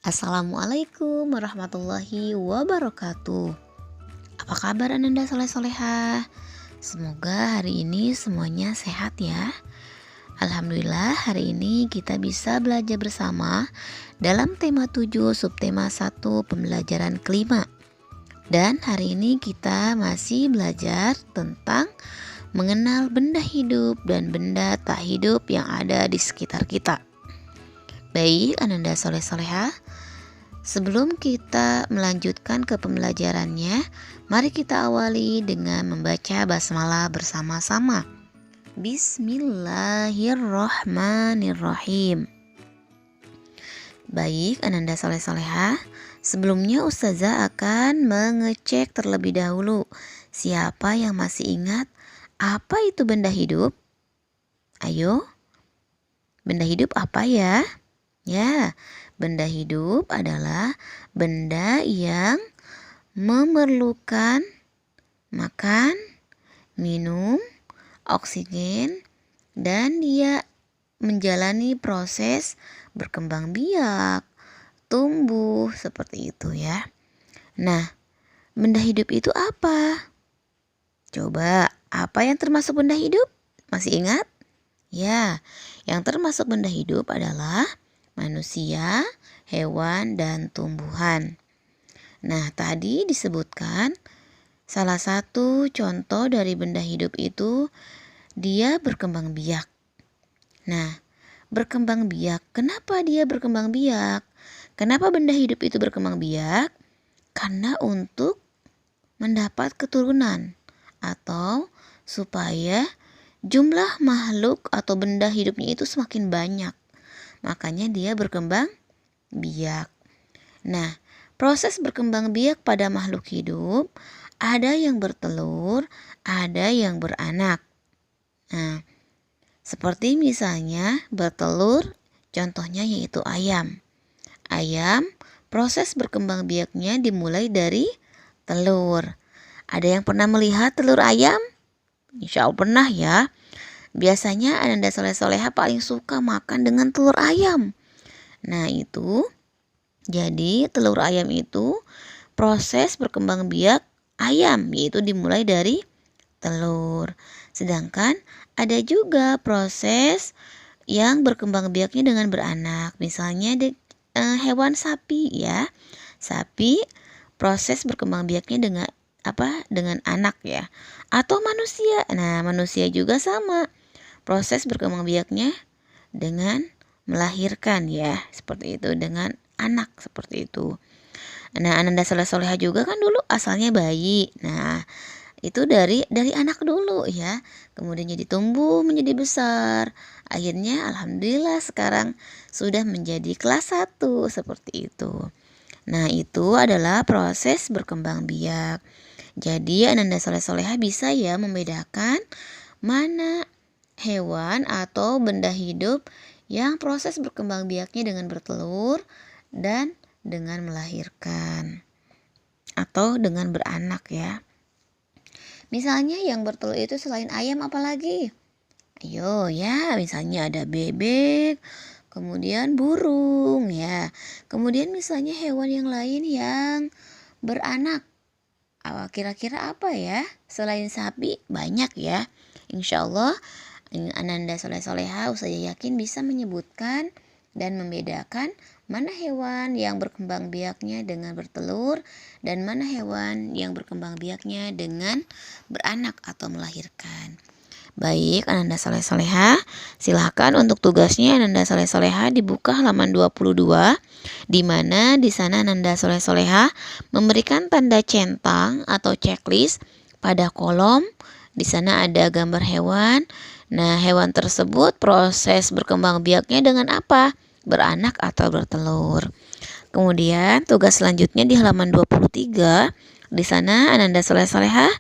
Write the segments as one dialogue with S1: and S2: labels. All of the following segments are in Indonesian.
S1: Assalamualaikum warahmatullahi wabarakatuh. Apa kabar Ananda soleh-solehah? Semoga hari ini semuanya sehat ya. Alhamdulillah hari ini kita bisa belajar bersama dalam tema 7 subtema 1 pembelajaran kelima. Dan hari ini kita masih belajar tentang mengenal benda hidup dan benda tak hidup yang ada di sekitar kita. Baik Ananda soleh-solehah, sebelum kita melanjutkan ke pembelajarannya, mari kita awali dengan membaca basmalah bersama-sama. Bismillahirrahmanirrahim. Baik Ananda soleh-solehah, sebelumnya Ustazah akan mengecek terlebih dahulu siapa yang masih ingat apa itu benda hidup. Ayo, benda hidup apa ya? Ya, benda hidup adalah benda yang memerlukan makan, minum, oksigen, dan dia menjalani proses berkembang biak, tumbuh, seperti itu ya. Nah, benda hidup itu apa? Coba, apa yang termasuk benda hidup? Masih ingat? Ya, yang termasuk benda hidup adalah manusia, hewan, dan tumbuhan. Nah, tadi disebutkan salah satu contoh dari benda hidup itu dia berkembang biak. Nah, berkembang biak. Kenapa dia berkembang biak? Kenapa benda hidup itu berkembang biak? Karena untuk mendapat keturunan atau supaya jumlah makhluk atau benda hidupnya itu semakin banyak. Makanya dia berkembang biak. Nah, proses berkembang biak pada makhluk hidup ada yang bertelur, ada yang beranak. Nah, seperti misalnya bertelur, contohnya yaitu ayam. Ayam, proses berkembang biaknya dimulai dari telur. Ada yang pernah melihat telur ayam? Insya Allah pernah ya. Biasanya Ananda soleh-soleha paling suka makan dengan telur ayam. Nah itu, jadi telur ayam itu proses berkembang biak ayam, yaitu dimulai dari telur. Sedangkan ada juga proses yang berkembang biaknya dengan beranak. Misalnya hewan sapi ya. Sapi proses berkembang biaknya dengan dengan anak ya. Atau manusia. Nah, manusia juga sama. Proses berkembang biaknya dengan melahirkan ya, seperti itu, dengan anak seperti itu. Nah, Ananda soleh-soleha juga kan dulu asalnya bayi. Nah, itu dari anak dulu ya. Kemudian jadi tumbuh menjadi besar. Akhirnya alhamdulillah sekarang sudah menjadi kelas 1 seperti itu. Nah, itu adalah proses berkembang biak. Jadi Ananda soleh-soleha bisa ya membedakan mana hewan atau benda hidup yang proses berkembang biaknya dengan bertelur dan dengan melahirkan atau dengan beranak ya. Misalnya yang bertelur itu selain ayam apalagi? Ayo ya, misalnya ada bebek, kemudian burung ya. Kemudian misalnya hewan yang lain yang beranak. Kira-kira apa ya? Selain sapi banyak ya. Insya Allah Ananda soleh-soleha saya yakin bisa menyebutkan dan membedakan mana hewan yang berkembang biaknya dengan bertelur dan mana hewan yang berkembang biaknya dengan beranak atau melahirkan. Baik Ananda soleh-soleha, silahkan untuk tugasnya Ananda soleh-soleha dibuka halaman 22, di mana di sana Ananda soleh-soleha memberikan tanda centang atau checklist pada kolom. Di sana ada gambar hewan. Nah, hewan tersebut proses berkembang biaknya dengan apa? Beranak atau bertelur. Kemudian tugas selanjutnya di halaman 23, di sana Ananda soleh-soleha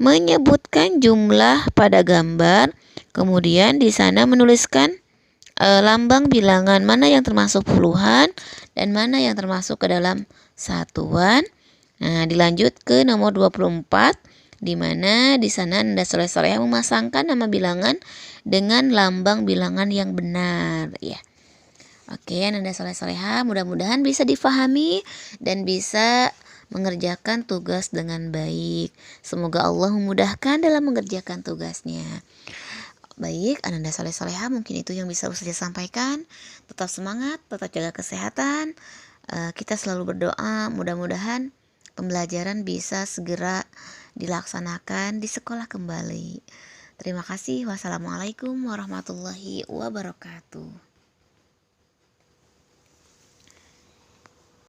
S1: menyebutkan jumlah pada gambar. Kemudian di sana menuliskan lambang bilangan mana yang termasuk puluhan dan mana yang termasuk ke dalam satuan. Nah, dilanjut ke nomor 24, di mana di sana Anda soleh-soleha memasangkan nama bilangan dengan lambang bilangan yang benar ya. Oke, Ananda soleh-soleha, mudah-mudahan bisa difahami dan bisa mengerjakan tugas dengan baik. Semoga Allah memudahkan dalam mengerjakan tugasnya. Baik, Ananda soleh-soleha, mungkin itu yang bisa saya sampaikan. Tetap semangat, tetap jaga kesehatan. Kita selalu berdoa, mudah-mudahan pembelajaran bisa segera dilaksanakan di sekolah kembali. Terima kasih. Wassalamualaikum warahmatullahi wabarakatuh.